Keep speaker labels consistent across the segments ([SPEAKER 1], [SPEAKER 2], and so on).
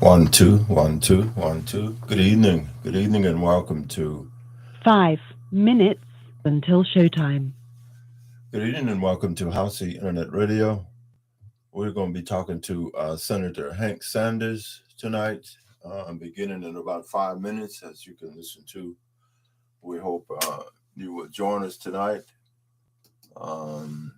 [SPEAKER 1] One, two, one, two, one, two. Good evening. Good evening and welcome to
[SPEAKER 2] 5 minutes until showtime.
[SPEAKER 1] Good evening and welcome to HOWCEE Internet Radio. We're going to be talking to Senator Hank Sanders tonight. I'm beginning in about 5 minutes, as you can listen to. We hope you will join us tonight. Um,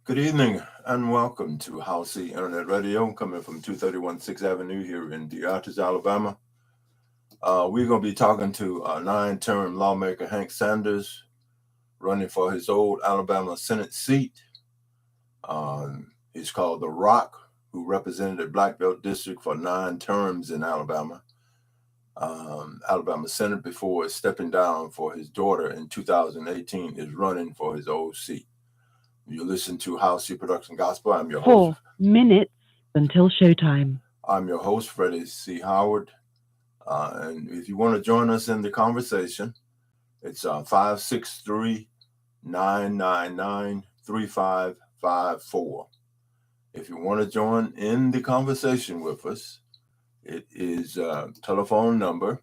[SPEAKER 1] Good evening and welcome to HOWCEE Internet Radio, coming from 231 6th Avenue here in Beatrice, Alabama. We're going to be talking to 9-term lawmaker Hank Sanders, running for his old Alabama Senate seat. He's called The Rock, who represented the Black Belt District for 9 terms in Alabama Senate before stepping down for his daughter in 2018 is running for his old seat. You listen to HOWCEE Production Gospel. I'm your host.
[SPEAKER 2] 4 minutes until showtime.
[SPEAKER 1] I'm your host, Freddie C. Howard. And if you want to join us in the conversation, it's 563-999-3554. If you want to join in the conversation with us, it is telephone number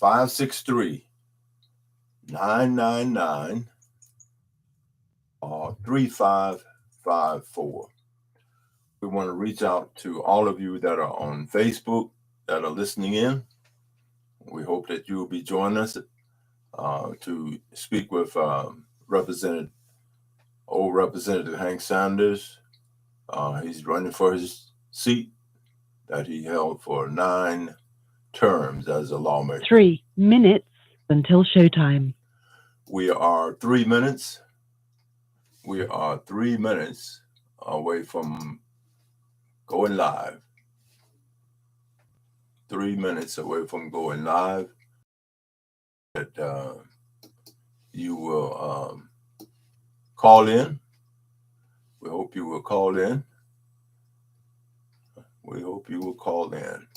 [SPEAKER 1] 563-999-3554. We want to reach out to all of you that are on Facebook that are listening in. We hope that you will be joining us to speak with Representative Hank Sanders. He's running for his seat that he held for 9 terms as a lawmaker.
[SPEAKER 2] 3 minutes until showtime.
[SPEAKER 1] We are 3 minutes. We are 3 minutes away from going live. 3 minutes away from going live. That you will call in. We hope you will call in. We hope you will call in.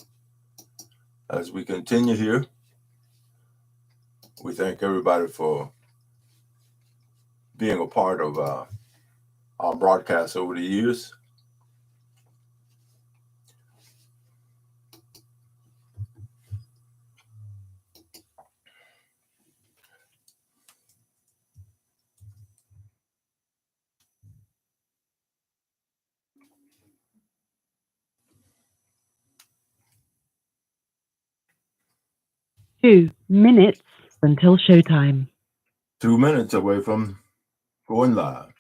[SPEAKER 1] As we continue here, we thank everybody for being a part of our broadcast over the years.
[SPEAKER 2] Two minutes until showtime.
[SPEAKER 1] 2 minutes away from going live.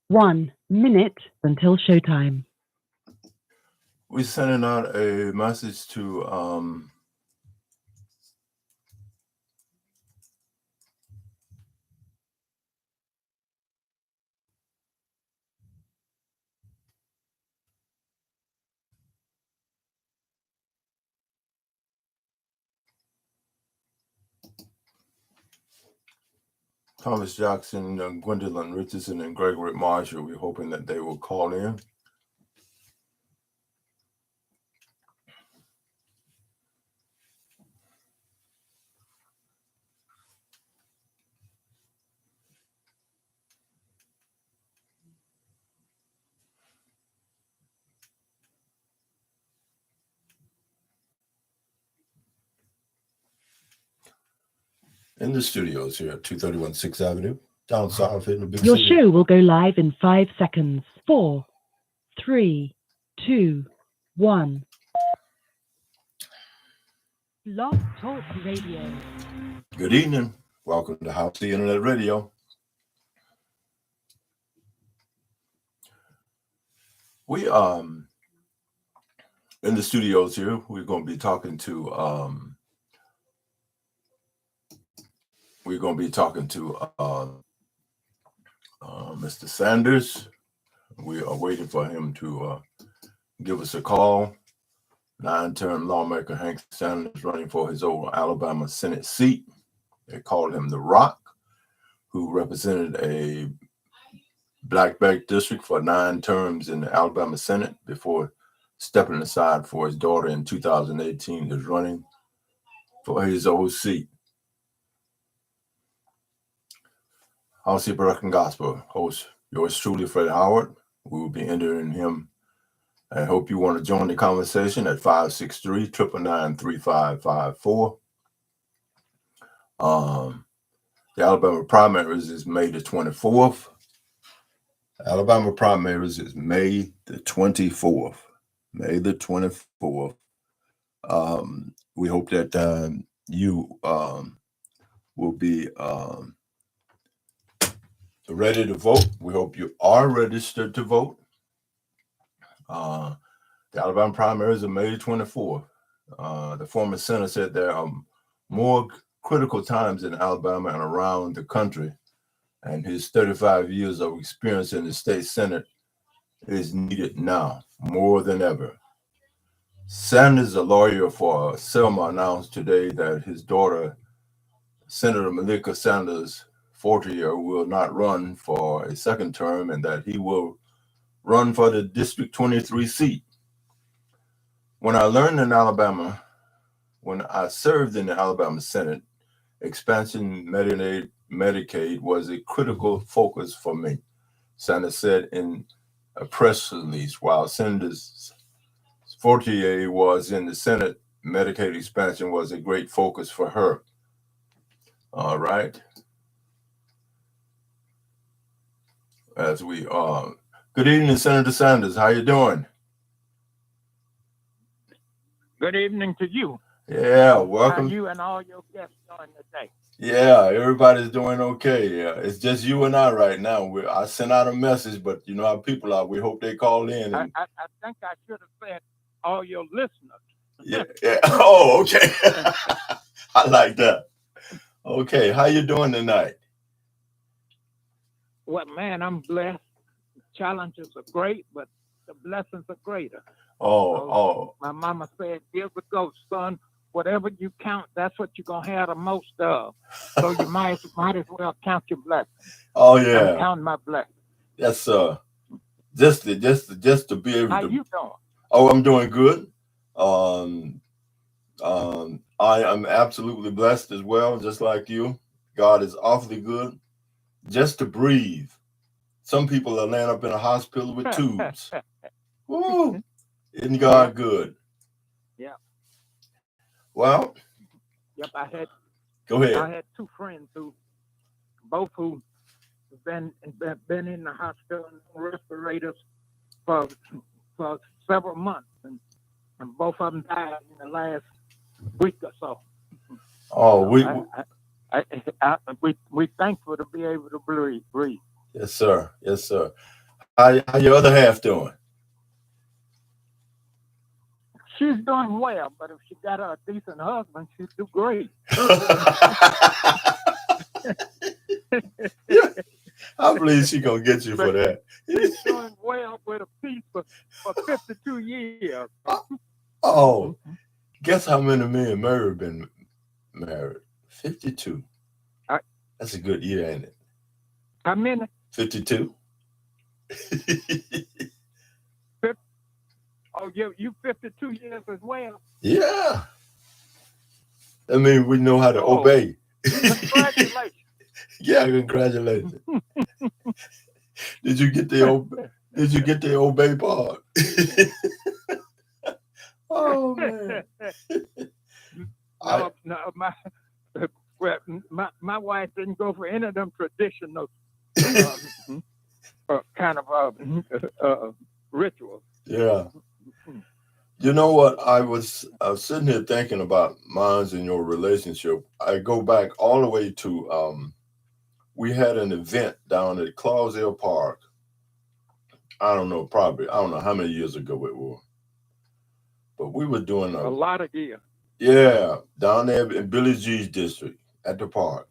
[SPEAKER 2] One minute until showtime.
[SPEAKER 1] We're sending out a message to Thomas Jackson, Gwendolyn Richardson, and Gregory Marshall. We're hoping that they will call in. in the studios here at 231 6th Avenue, down south in the big
[SPEAKER 2] Your
[SPEAKER 1] city.
[SPEAKER 2] show will go live in 5 seconds. 4, 3, 2, 1. Blog Talk Radio.
[SPEAKER 1] Good evening. Welcome to HOWCEE Internet Radio. We in the studios here, we're going to be talking to Mr. Sanders. We are waiting for him to give us a call. 9-term lawmaker Hank Sanders running for his old Alabama Senate seat. They called him the Rock, who represented a black belt district for 9 terms in the Alabama Senate before stepping aside for his daughter in 2018 is running for his old seat. HOWCEE Production Gospel host yours truly, Freddie Howard. We will be interviewing him. I hope you want to join the conversation at 563-999-3554. The Alabama Primaries is May the 24th. Alabama Primaries is May the 24th. May the 24th. We hope that you will be ready to vote. We hope you are registered to vote. The Alabama primaries are May 24th. The former senator said there are more critical times in Alabama and around the country, and his 35 years of experience in the state senate is needed now more than ever. Sanders, a lawyer for Selma, announced today that his daughter, Senator Malika Sanders-Fortier, will not run for a second term and that he will run for the District 23 seat. When I served in the Alabama Senate, expansion Medicaid was a critical focus for me, Sanders said in a press release. While Senator Fortier was in the Senate, Medicaid expansion was a great focus for her. All right. As we good evening, Senator Sanders. How you doing?
[SPEAKER 3] Good evening to you.
[SPEAKER 1] Yeah, welcome.
[SPEAKER 3] How you and all your guests doing today?
[SPEAKER 1] Yeah, everybody's doing okay. Yeah, it's just you and I right now. I sent out a message, but you know how people are. We hope they call in. And...
[SPEAKER 3] I think I should have said all your listeners.
[SPEAKER 1] Yeah. Oh, okay. I like that. Okay, how you doing tonight?
[SPEAKER 3] Well, man, I'm blessed. Challenges are great, but the blessings are greater.
[SPEAKER 1] Oh.
[SPEAKER 3] My mama said, "Give it go, son. Whatever you count, that's what you're gonna have the most of. So you might as well count your blessings."
[SPEAKER 1] Oh yeah.
[SPEAKER 3] I'm counting my blessings.
[SPEAKER 1] That's just to be able to.
[SPEAKER 3] How you doing?
[SPEAKER 1] Oh, I'm doing good. I am absolutely blessed as well, just like you. God is awfully good. Just to breathe. Some people are laying up in a hospital with tubes. Woo! Isn't God good?
[SPEAKER 3] Yeah.
[SPEAKER 1] Well.
[SPEAKER 3] Yep.
[SPEAKER 1] Go ahead.
[SPEAKER 3] I had 2 friends who been in the hospital and respirators for several months, and both of them died in the last week or so.
[SPEAKER 1] Oh,
[SPEAKER 3] we thankful to be able to breathe.
[SPEAKER 1] Yes, sir. Yes, sir. How your other half doing?
[SPEAKER 3] She's doing well, but if she got a decent husband, she'd do great.
[SPEAKER 1] I believe she's gonna get you for that.
[SPEAKER 3] She's doing well with a piece for 52 years.
[SPEAKER 1] Oh, guess how many men Mary been married? 52. That's a good year, ain't it?
[SPEAKER 3] How many?
[SPEAKER 1] 52.
[SPEAKER 3] Oh, you 52 years as well?
[SPEAKER 1] Yeah. I mean, we know how to obey.
[SPEAKER 3] Congratulations.
[SPEAKER 1] Yeah, congratulations. Did you get the obey part? Oh man.
[SPEAKER 3] Well, my wife didn't go for any of them traditional kind of rituals.
[SPEAKER 1] Yeah. You know what? I was sitting here thinking about mine's and your relationship. I go back all the way to we had an event down at Clausdale Park. I don't know how many years ago it was, but we were doing
[SPEAKER 3] A lot of years.
[SPEAKER 1] Yeah, down there in Billy G's district at the park,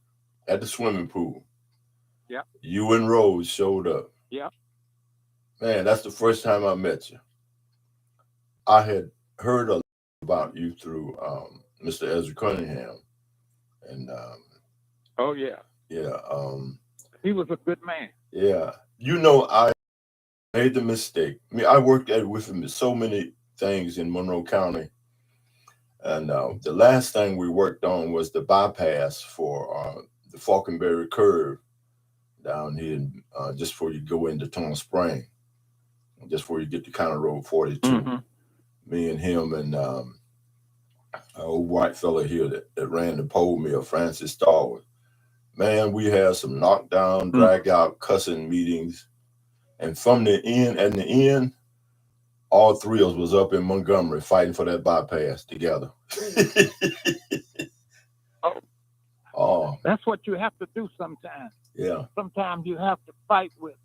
[SPEAKER 1] at the swimming pool.
[SPEAKER 3] Yeah.
[SPEAKER 1] You and Rose showed up.
[SPEAKER 3] Yeah.
[SPEAKER 1] Man, that's the first time I met you. I had heard a lot about you through Mr. Ezra Cunningham. And
[SPEAKER 3] oh yeah.
[SPEAKER 1] Yeah.
[SPEAKER 3] He was a good man.
[SPEAKER 1] Yeah. You know, I made the mistake. I mean, I worked with him in so many things in Monroe County. And the last thing we worked on was the bypass for the Falconberry curve down here, just before you go into Tom Spring, just before you get to County Road 42.
[SPEAKER 3] Mm-hmm.
[SPEAKER 1] Me and him and an old white fella here that ran the pole mill, Francis Starwood. Man, we had some knockdown, drag out, cussing meetings. And from the end, at the end, all three of us was up in Montgomery fighting for that bypass together. Oh,
[SPEAKER 3] that's what you have to do sometimes.
[SPEAKER 1] Yeah.
[SPEAKER 3] Sometimes you have to fight with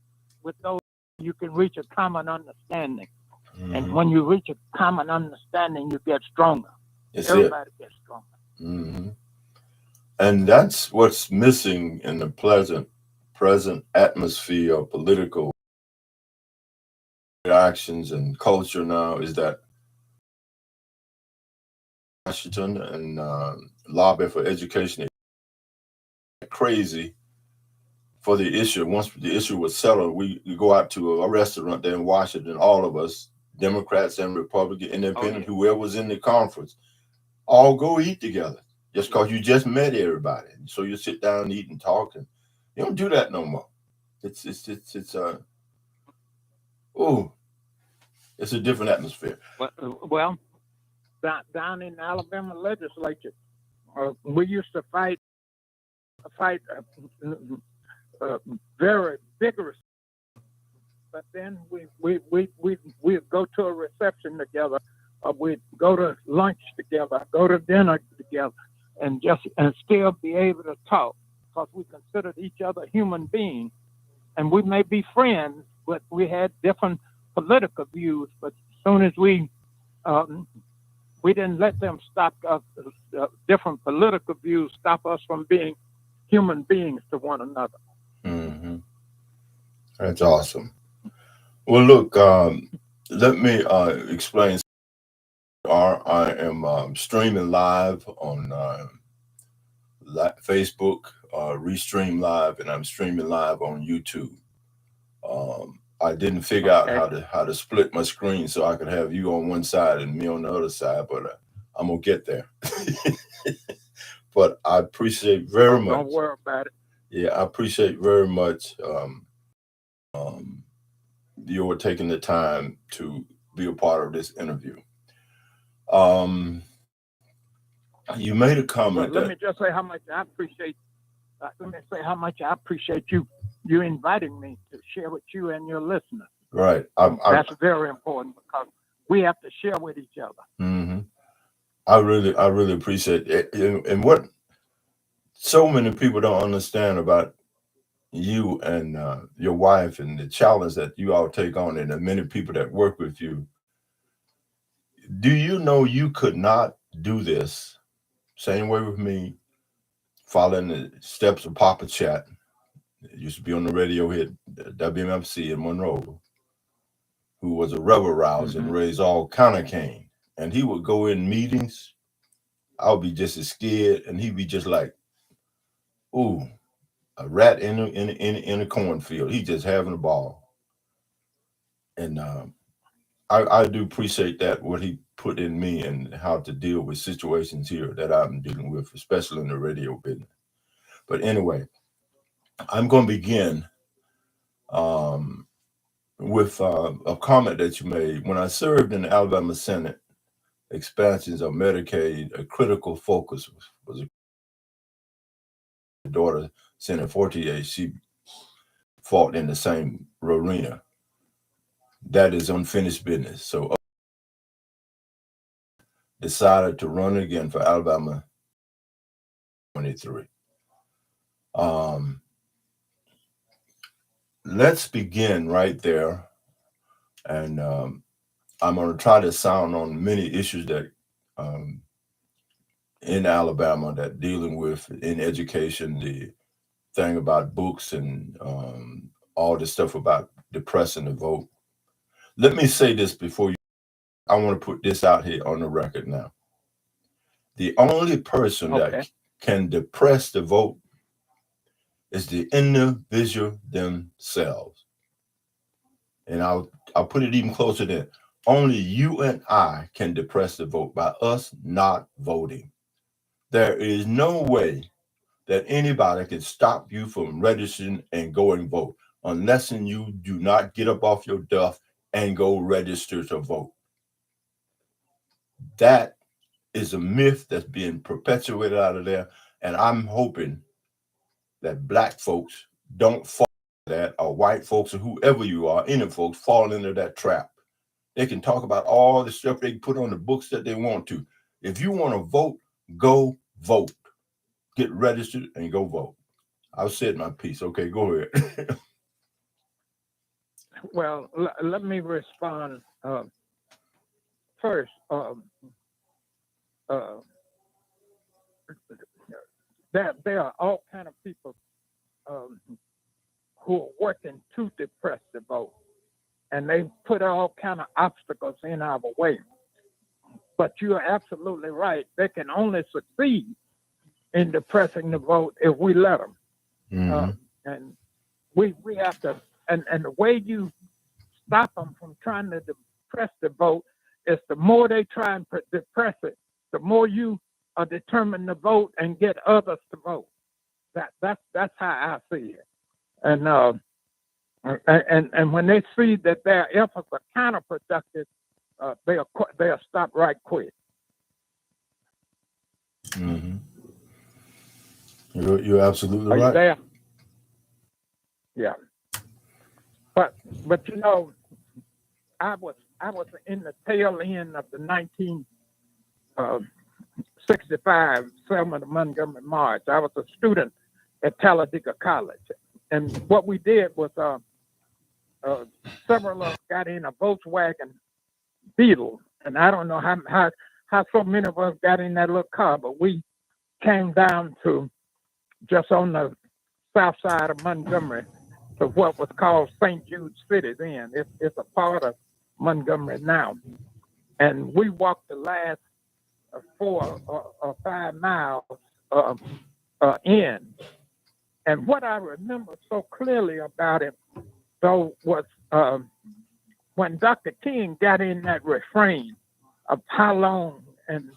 [SPEAKER 3] those you can reach a common understanding.
[SPEAKER 1] Mm-hmm.
[SPEAKER 3] And when you reach a common understanding, you get stronger. Everybody gets stronger.
[SPEAKER 1] Mm-hmm. And that's what's missing in the present atmosphere of political actions and culture now, is that Washington and lobby for education crazy for the issue. Once the issue was settled, we go out to a restaurant there in Washington, all of us, Democrats and Republican, Independent, whoever was in the conference, all go eat together just because you just met everybody. So you sit down and eat and talk, and you don't do that no more. It's a different atmosphere.
[SPEAKER 3] Well, down in the Alabama legislature, we used to fight very vigorous. But then we'd go to a reception together, we'd go to lunch together, go to dinner together, and still be able to talk, because we considered each other human beings. And we may be friends, but we had different political views. But as soon as we didn't let them stop us, different political views stop us from being human beings to one another.
[SPEAKER 1] Mm-hmm. That's awesome. Well, look, let me explain. I am streaming live on Facebook, Restream Live, and I'm streaming live on YouTube. I didn't figure out how to split my screen so I could have you on one side and me on the other side, but I'm gonna get there. But I appreciate very much.
[SPEAKER 3] Don't worry about it.
[SPEAKER 1] Yeah, I appreciate very much you're taking the time to be a part of this interview. You made a comment.
[SPEAKER 3] Let me just say how much I appreciate. Let me say how much I appreciate you inviting me to share with you and your listeners.
[SPEAKER 1] Right.
[SPEAKER 3] That's very important, because we have to share with each other.
[SPEAKER 1] Mm-hmm. I really appreciate it. And what so many people don't understand about you and your wife and the challenge that you all take on, and the many people that work with you. Do you know you could not do this same way with me, following the steps of Papa Chat? It used to be on the radio hit WMFC in Monroe, who was a rebel rouser and raised all kind of cane. And he would go in meetings. I would be just as scared, and he'd be just like, ooh, a rat in a cornfield. He just having a ball. And I do appreciate that, what he put in me and how to deal with situations here that I'm dealing with, especially in the radio business. But anyway, I'm going to begin with a comment that you made. When I served in the Alabama Senate, expansions of Medicaid, a critical focus was daughter, Senator Fortier, she fought in the same arena. That is unfinished business. So decided to run again for Alabama 23. Let's begin right there. And I'm going to try to sound on many issues that in Alabama that dealing with in education, the thing about books and all the stuff about depressing the vote. Let me say this before you, I want to put this out here on the record now. The only person that can depress the vote is the individual themselves. And I'll put it even closer than only you and I can depress the vote by us not voting. There is no way that anybody can stop you from registering and going vote unless you do not get up off your duff and go register to vote. That is a myth that's being perpetuated out of there. And I'm hoping that Black folks don't fall into that, or white folks, or whoever you are, any folks fall into that trap. They can talk about all the stuff they can put on the books that they want to. If you want to vote, go vote. Get registered and go vote. I've said my piece. Okay, go ahead.
[SPEAKER 3] Well, let me respond first. There are all kind of people who are working to depress the vote, and they put all kind of obstacles in our way. But you're absolutely right. They can only succeed in depressing the vote if we let them. Mm-hmm. And we have to, and the way you stop them from trying to depress the vote is the more they try and depress it, the more you are determined to vote and get others to vote. That's how I see it. And when they see that their efforts are counterproductive, they'll stop right quick.
[SPEAKER 1] Mm-hmm. You're absolutely
[SPEAKER 3] right. Are you there? Yeah. But you know, I was in the tail end of the 1965 Selma to Montgomery March. I was a student at Talladega College, and what we did was several of us got in a Volkswagen Beetle, and I don't know how so many of us got in that little car, but we came down to just on the south side of Montgomery to what was called St. Jude City then. It's a part of Montgomery now. And we walked the last 4 or 5 miles in. And what I remember so clearly about it, though, was when Dr. King got in that refrain of how long, and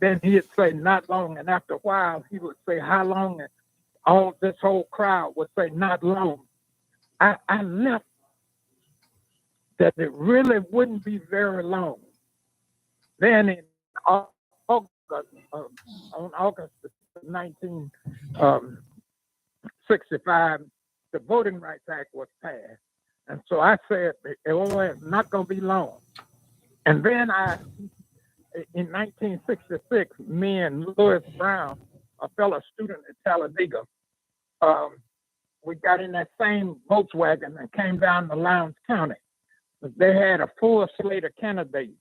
[SPEAKER 3] then he'd say not long, and after a while he would say how long, and all this whole crowd would say not long. I left that it really wouldn't be very long. Then in August, on August 1965, the Voting Rights Act was passed. And so I said, it's not going to be long. And then in 1966, me and Louis Brown, a fellow student at Talladega, we got in that same Volkswagen and came down to Lowndes County. They had a full slate of candidates,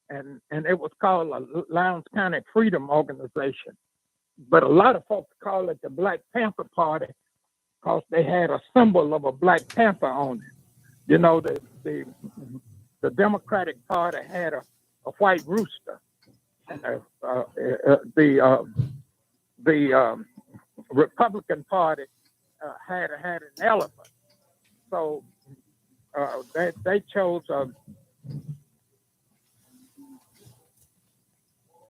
[SPEAKER 3] and it was called a Lowndes County Freedom Organization. But a lot of folks call it the Black Panther Party because they had a symbol of a Black Panther on it. You know, the Democratic Party had a white rooster, and the Republican Party had an elephant. So they chose